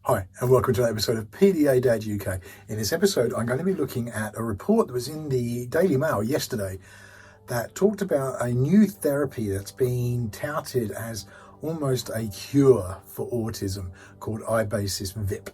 Hi, and welcome to an episode of PDA Dad UK. In this episode, I'm going to be looking at a report that was in the Daily Mail yesterday that talked about a new therapy that's been touted as almost a cure for autism called iBASIC-VIPP.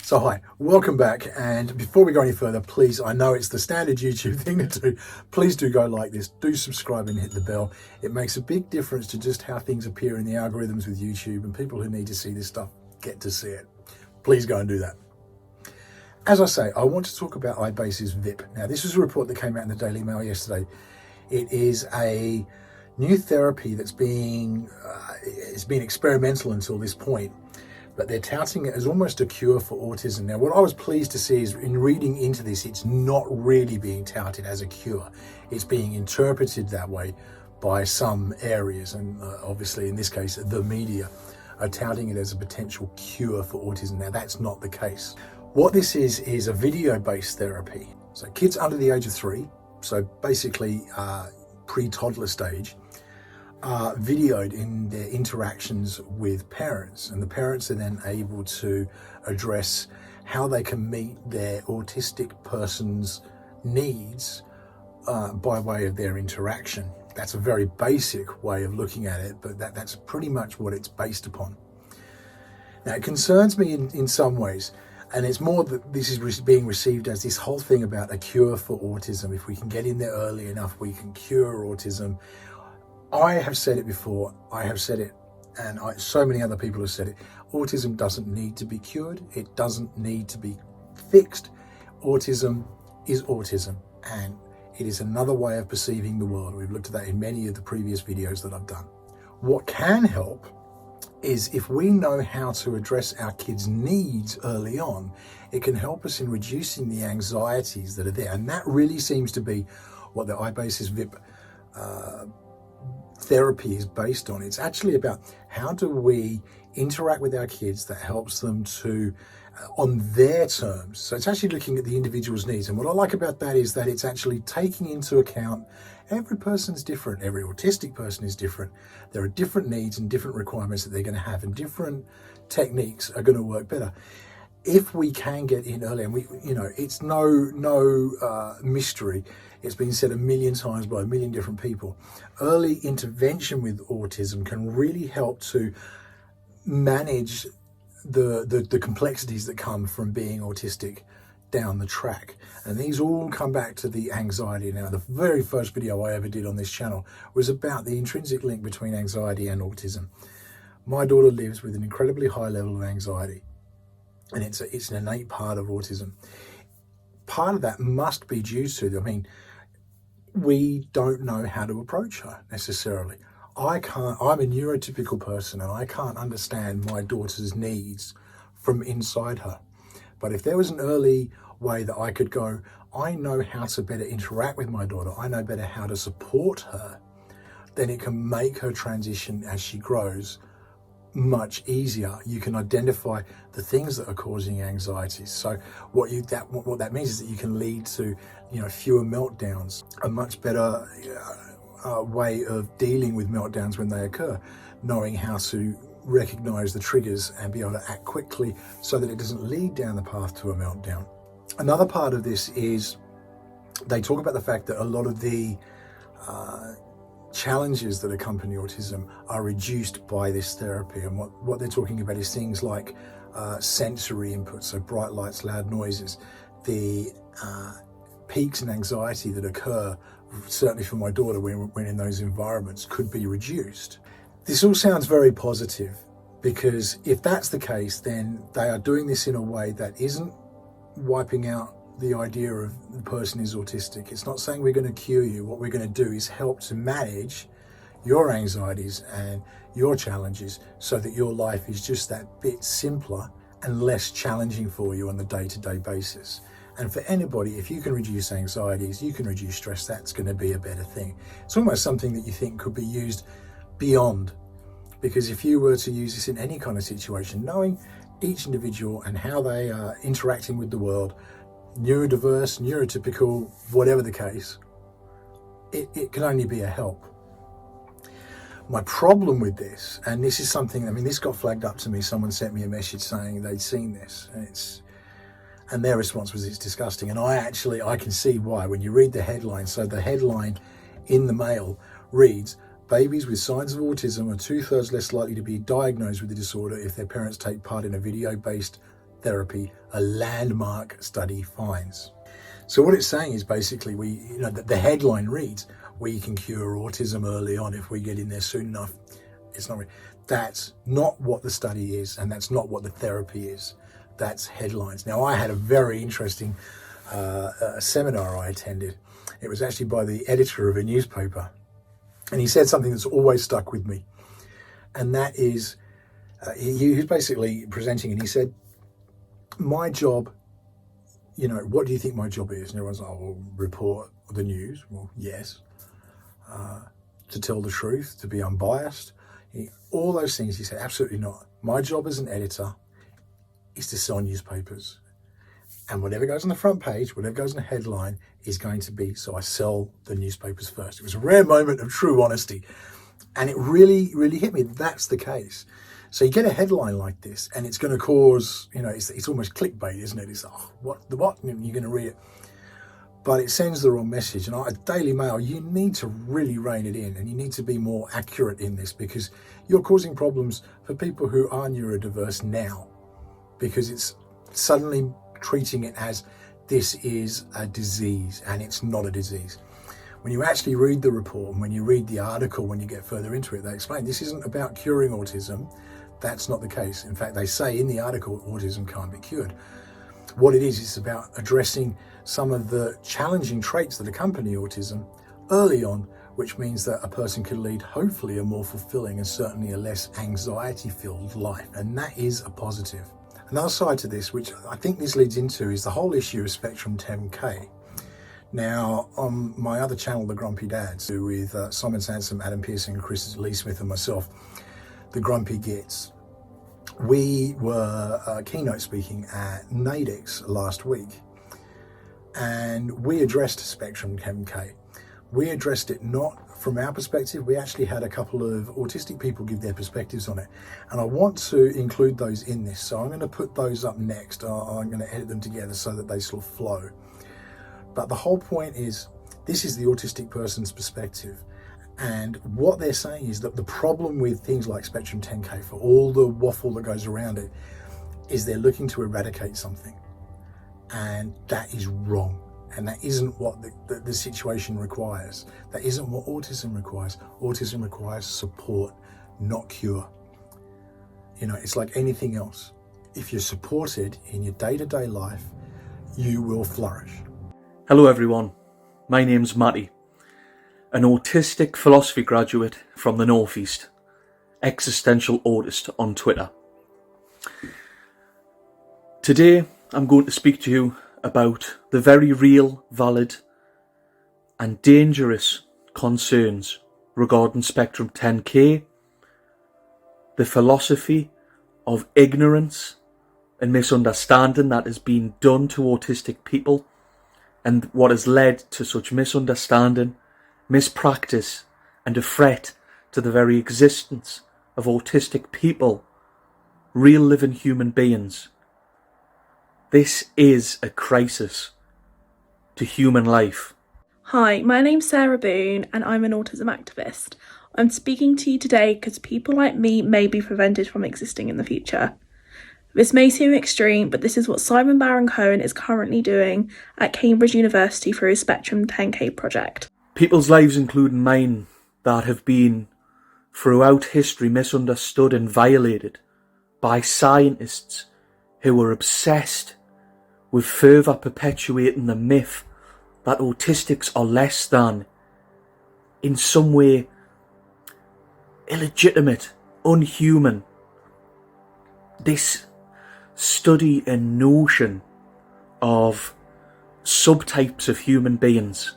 So hi, welcome back, and before we go any further, please, I know it's the standard YouTube thing to do, please do go like this, do subscribe and hit the bell. It makes a big difference to just how things appear in the algorithms with YouTube, and people who need to see this stuff get to see it. Please go and do that. As I say, I want to talk about iBASIC-VIPP. Now, this was a report that came out in the Daily Mail yesterday. It is a new therapy that's it's been experimental until this point, but they're touting it as almost a cure for autism. Now, what I was pleased to see is in reading into this, it's not really being touted as a cure. It's being interpreted that way by some areas, and obviously in this case, the media are touting it as a potential cure for autism. Now, that's not the case. What this is a video-based therapy. So kids under the age of 3, so basically pre-toddler stage, are videoed in their interactions with parents, and the parents are then able to address how they can meet their autistic person's needs by way of their interaction. That's a very basic way of looking at it, but that's pretty much what it's based upon. Now, it concerns me in some ways, and it's more that this is being received as this whole thing about a cure for autism. If we can get in there early enough, we can cure autism. I have said it before, I have said it, and so many other people have said it. Autism doesn't need to be cured. It doesn't need to be fixed. Autism is autism, and it is another way of perceiving the world. We've looked at that in many of the previous videos that I've done. What can help is if we know how to address our kids' needs early on, it can help us in reducing the anxieties that are there. And that really seems to be what the iBASIC-VIPP therapy is based on. It's actually about how do we interact with our kids that helps them to on their terms. So it's actually looking at the individual's needs, and what I like about that is that it's actually taking into account every person's different, every autistic person is different. There are different needs and different requirements that they're going to have, and different techniques are going to work better if we can get in early. And it's no mystery. It's been said a million times by a million different people. Early intervention with autism can really help to manage the complexities that come from being autistic down the track. And these all come back to the anxiety. Now, the very first video I ever did on this channel was about the intrinsic link between anxiety and autism. My daughter lives with an incredibly high level of anxiety, and it's an innate part of autism. Part of that must be due to, we don't know how to approach her necessarily. I'm a neurotypical person, and I can't understand my daughter's needs from inside her. But if there was an early way that I could go, I know how to better interact with my daughter, I know better how to support her, then it can make her transition as she grows much easier. You can identify the things that are causing anxieties. So what that means is that you can lead to fewer meltdowns, a much better way of dealing with meltdowns when they occur, knowing how to recognize the triggers and be able to act quickly so that it doesn't lead down the path to a meltdown. Another part of this is they talk about the fact that a lot of the challenges that accompany autism are reduced by this therapy. And what they're talking about is things like sensory input, so bright lights, loud noises, the peaks in anxiety that occur, certainly for my daughter when in those environments, could be reduced. This all sounds very positive, because if that's the case, then they are doing this in a way that isn't wiping out the idea of the person is autistic. It's not saying we're going to cure you. What we're going to do is help to manage your anxieties and your challenges so that your life is just that bit simpler and less challenging for you on the day-to-day basis. And for anybody, if you can reduce anxieties, you can reduce stress, that's going to be a better thing. It's almost something that you think could be used beyond, because if you were to use this in any kind of situation, knowing each individual and how they are interacting with the world, neurodiverse, neurotypical, whatever the case, it can only be a help. My problem with this, and this is something, I mean, this got flagged up to me. Someone sent me a message saying they'd seen this, and their response was, it's disgusting. And I can see why. When you read the headline, so the headline in the Mail reads, babies with signs of autism are 2/3 less likely to be diagnosed with the disorder if their parents take part in a video-based therapy, a landmark study finds. So what it's saying is basically, the headline reads, we can cure autism early on if we get in there soon enough. It's not. That's not what the study is, and that's not what the therapy is. That's headlines. Now, I had a very interesting seminar I attended. It was actually by the editor of a newspaper, and he said something that's always stuck with me, and that is, he was basically presenting, and he said, my job, what do you think my job is? And everyone's like, oh, well, report the news. Well, yes. To tell the truth, to be unbiased, all those things. He said, absolutely not. My job as an editor is to sell newspapers. And whatever goes on the front page, whatever goes in the headline is going to be, so I sell the newspapers first. It was a rare moment of true honesty. And it really, really hit me. That's the case. So you get a headline like this, and it's going to cause, it's almost clickbait, isn't it? It's, oh, what? And you're going to read it. But it sends the wrong message. And at Daily Mail, you need to really rein it in, and you need to be more accurate in this, because you're causing problems for people who are neurodiverse now, because it's suddenly treating it as this is a disease, and it's not a disease. When you actually read the report, and when you read the article, when you get further into it, they explain this isn't about curing autism. That's not the case. In fact, they say in the article, autism can't be cured. What it is, it's about addressing some of the challenging traits that accompany autism early on, which means that a person can lead hopefully a more fulfilling and certainly a less anxiety-filled life. And that is a positive. Another side to this, which I think this leads into, is the whole issue of Spectrum 10K. Now, on my other channel, The Grumpy Dads, with Simon Sansom, Adam Pearson, Chris Lee Smith and myself, The Grumpy Gits, we were keynote speaking at NADEX last week, and we addressed Spectrum 10K. We addressed it not from our perspective. We actually had a couple of autistic people give their perspectives on it, and I want to include those in this, so I'm going to put those up next. I'm going to edit them together so that they sort of flow. But the whole point is, this is the autistic person's perspective. And what they're saying is that the problem with things like Spectrum 10K, for all the waffle that goes around it, is they're looking to eradicate something. And that is wrong. And that isn't what the situation requires. That isn't what autism requires. Autism requires support, not cure. It's like anything else. If you're supported in your day-to-day life, you will flourish. Hello everyone, my name's Matty, an autistic philosophy graduate from the Northeast, existential autist on Twitter. Today I'm going to speak to you about the very real, valid and dangerous concerns regarding Spectrum 10K, the philosophy of ignorance and misunderstanding that has been done to autistic people, and what has led to such misunderstanding, mispractice, and a threat to the very existence of autistic people, real living human beings. This is a crisis to human life. Hi, my name's Sarah Boone and I'm an autism activist. I'm speaking to you today because people like me may be prevented from existing in the future. This may seem extreme, but this is what Simon Baron-Cohen is currently doing at Cambridge University for his Spectrum 10K project. People's lives, including mine, that have been throughout history misunderstood and violated by scientists who are obsessed with further perpetuating the myth that autistics are less than, in some way, illegitimate, unhuman. This study and notion of subtypes of human beings,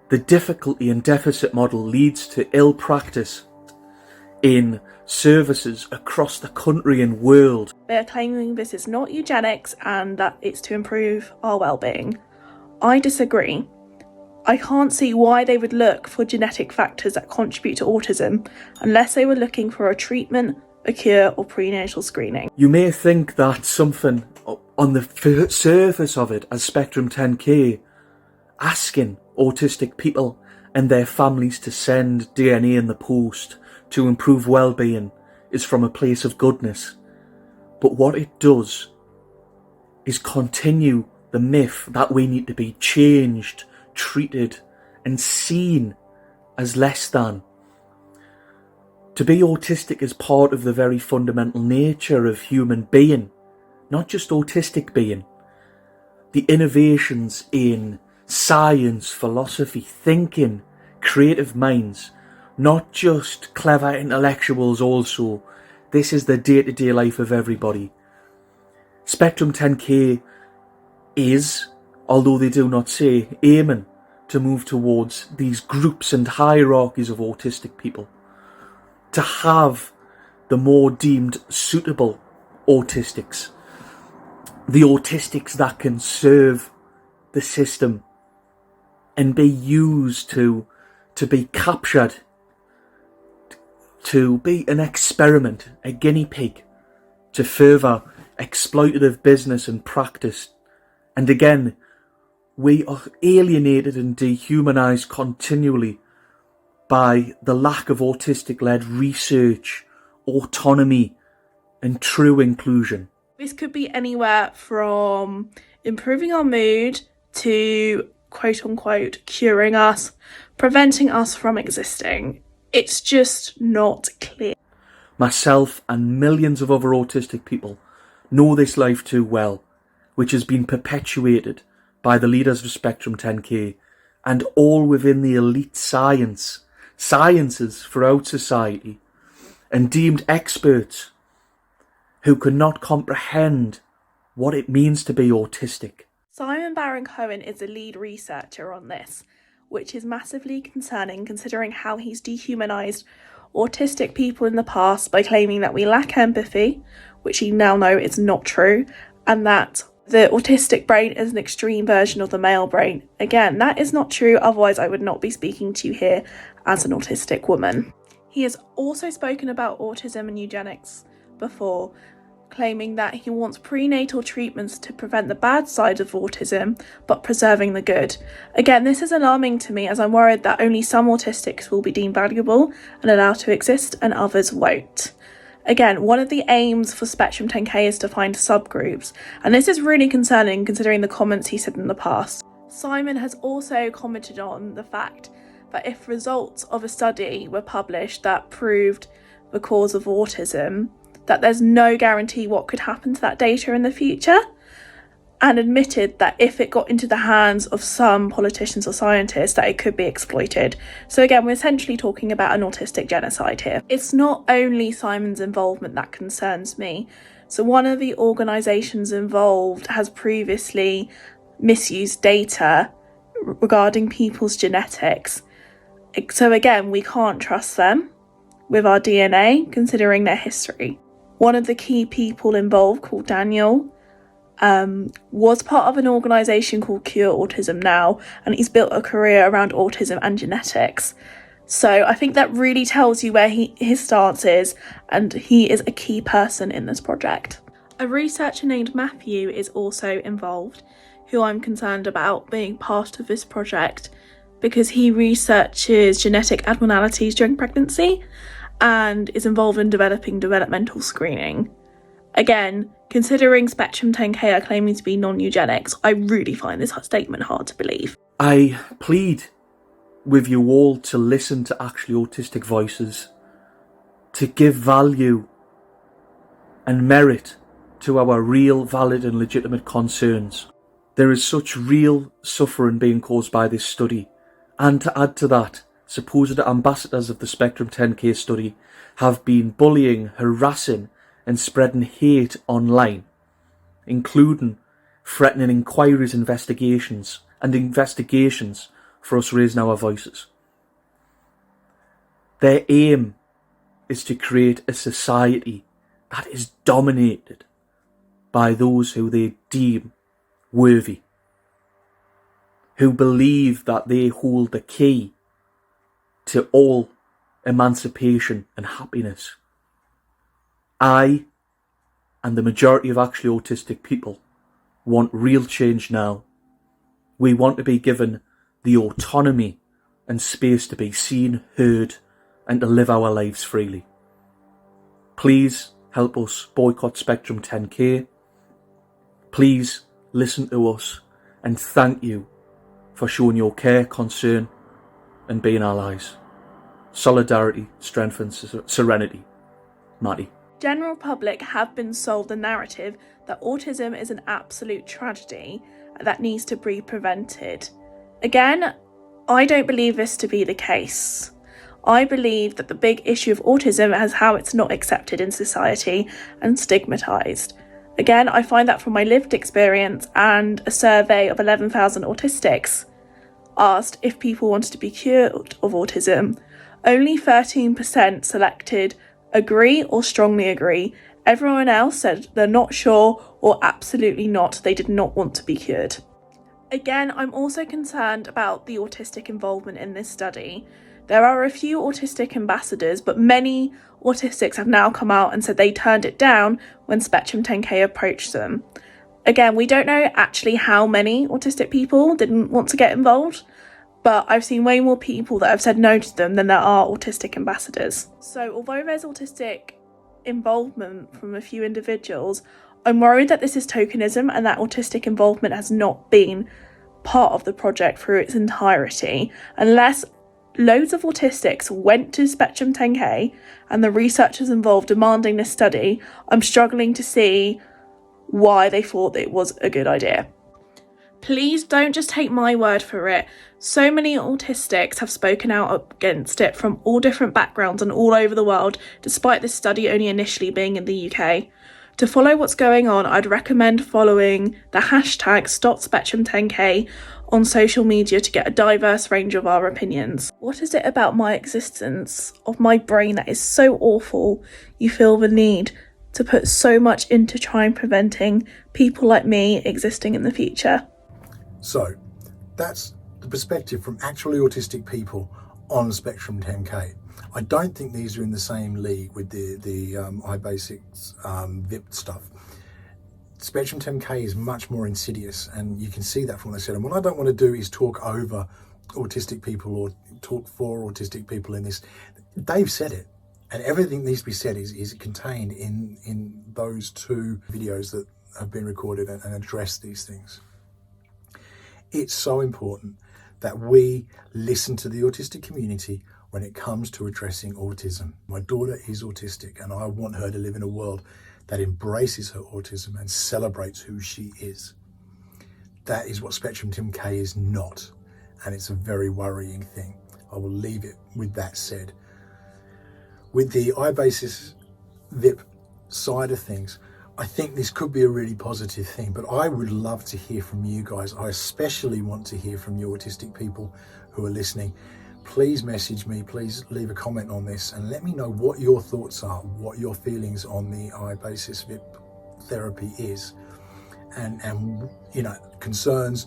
the difficulty and deficit model leads to ill practice in services across the country and world. They are claiming this is not eugenics and that it's to improve our well-being. I disagree. I can't see why they would look for genetic factors that contribute to autism unless they were looking for a treatment, a cure, or prenatal screening. You may think that something on the surface of it as Spectrum 10K asking autistic people and their families to send DNA in the post to improve well-being is from a place of goodness. But what it does is continue the myth that we need to be changed, treated and seen as less than. To be autistic is part of the very fundamental nature of human being, not just autistic being. The innovations in science, philosophy, thinking, creative minds, not just clever intellectuals also. This is the day-to-day life of everybody. Spectrum 10K is, although they do not say, aiming to move towards these groups and hierarchies of autistic people, to have the more deemed suitable autistics, the autistics that can serve the system and be used to be captured, to be an experiment, a guinea pig, to further exploitative business and practice. And again, we are alienated and dehumanised continually by the lack of autistic-led research, autonomy, and true inclusion. This could be anywhere from improving our mood to quote-unquote curing us, preventing us from existing. It's just not clear. Myself and millions of other autistic people know this life too well, which has been perpetuated by the leaders of Spectrum 10K and all within the elite sciences throughout society and deemed experts who cannot comprehend what it means to be autistic. Simon Baron-Cohen is the lead researcher on this, which is massively concerning considering how he's dehumanised autistic people in the past by claiming that we lack empathy, which we now know is not true, and that the autistic brain is an extreme version of the male brain. Again, that is not true, otherwise I would not be speaking to you here as an autistic woman. He has also spoken about autism and eugenics before, claiming that he wants prenatal treatments to prevent the bad side of autism, but preserving the good. Again, this is alarming to me as I'm worried that only some autistics will be deemed valuable and allowed to exist and others won't. Again, one of the aims for Spectrum 10K is to find subgroups, and this is really concerning considering the comments he said in the past. Simon has also commented on the fact that if results of a study were published that proved the cause of autism, that there's no guarantee what could happen to that data in the future, and admitted that if it got into the hands of some politicians or scientists that it could be exploited. So again, we're essentially talking about an autistic genocide here. It's not only Simon's involvement that concerns me. So one of the organisations involved has previously misused data regarding people's genetics. So again, we can't trust them with our DNA considering their history. One of the key people involved, called Daniel, was part of an organisation called Cure Autism Now, and he's built a career around autism and genetics. So I think that really tells you where his stance is, and he is a key person in this project. A researcher named Matthew is also involved, who I'm concerned about being part of this project because he researches genetic abnormalities during pregnancy and is involved in developing developmental screening. Again, considering Spectrum 10K are claiming to be non-eugenics, I really find this statement hard to believe. I plead with you all to listen to actually autistic voices, to give value and merit to our real, valid and legitimate concerns. There is such real suffering being caused by this study, and to add to that, supposed ambassadors of the Spectrum 10K study have been bullying, harassing and spreading hate online, including threatening inquiries, investigations for us raising our voices. Their aim is to create a society that is dominated by those who they deem worthy. who believe that they hold the key to all emancipation and happiness. I, and the majority of actually autistic people, want real change now. We want to be given the autonomy and space to be seen, heard, and to live our lives freely. Please help us boycott Spectrum 10K. Please listen to us, and thank you for showing your care, concern, and being allies. Solidarity strengthens serenity. Matty. General public have been sold the narrative that autism is an absolute tragedy that needs to be prevented. Again, I don't believe this to be the case. I believe that the big issue of autism is how it's not accepted in society and stigmatised. Again, I find that from my lived experience and a survey of 11,000 autistics asked if people wanted to be cured of autism. Only 13% selected agree or strongly agree. Everyone else said they're not sure or absolutely not. They did not want to be cured. Again, I'm also concerned about the autistic involvement in this study. There are a few autistic ambassadors, but many autistics have now come out and said they turned it down when Spectrum 10K approached them. Again, we don't know actually how many autistic people didn't want to get involved, but I've seen way more people that have said no to them than there are autistic ambassadors. So although there's autistic involvement from a few individuals, I'm worried that this is tokenism and that autistic involvement has not been part of the project through its entirety. Unless loads of autistics went to Spectrum 10K and the researchers involved demanding this study, I'm struggling to see why they thought it was a good idea. Please don't just take my word for it. So many autistics have spoken out against it from all different backgrounds and all over the world, despite this study only initially being in the UK. To follow what's going on, I'd recommend following the hashtag StopSpectrum10K on social media to get a diverse range of our opinions. What is it about my existence, of my brain, that is so awful you feel the need to put so much into trying preventing people like me existing in the future? So that's the perspective from actually autistic people on Spectrum 10K. I don't think these are in the same league with the iBASIC-VIPP stuff. Spectrum 10K is much more insidious, and you can see that from what they said. And what I don't want to do is talk over autistic people or talk for autistic people in this. They've said it, and everything needs to be said is contained in those two videos that have been recorded and address these things. It's so important that we listen to the autistic community when it comes to addressing autism. My daughter is autistic, and I want her to live in a world that embraces her autism and celebrates who she is. That is what Spectrum 10K is not, and it's a very worrying thing. I will leave it with that said. With the iBASIC-VIPP side of things, I think this could be a really positive thing, but I would love to hear from you guys. I especially want to hear from you autistic people who are listening. Please message me, please leave a comment on this and let me know what your thoughts are, what your feelings on the iBASIC-VIPP therapy is, and you know, concerns,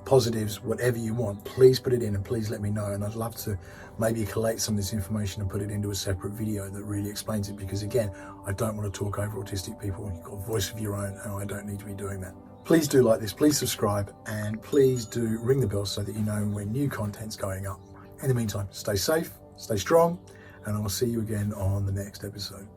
positives, whatever you want. Please put it in and please let me know, and I'd love to maybe collate some of this information and put it into a separate video that really explains it, because again, I don't want to talk over autistic people. You've got a voice of your own and I don't need to be doing that. Please do like this, please subscribe, and please do ring the bell so that you know when new content's going up. In the meantime, stay safe, stay strong, and I will see you again on the next episode.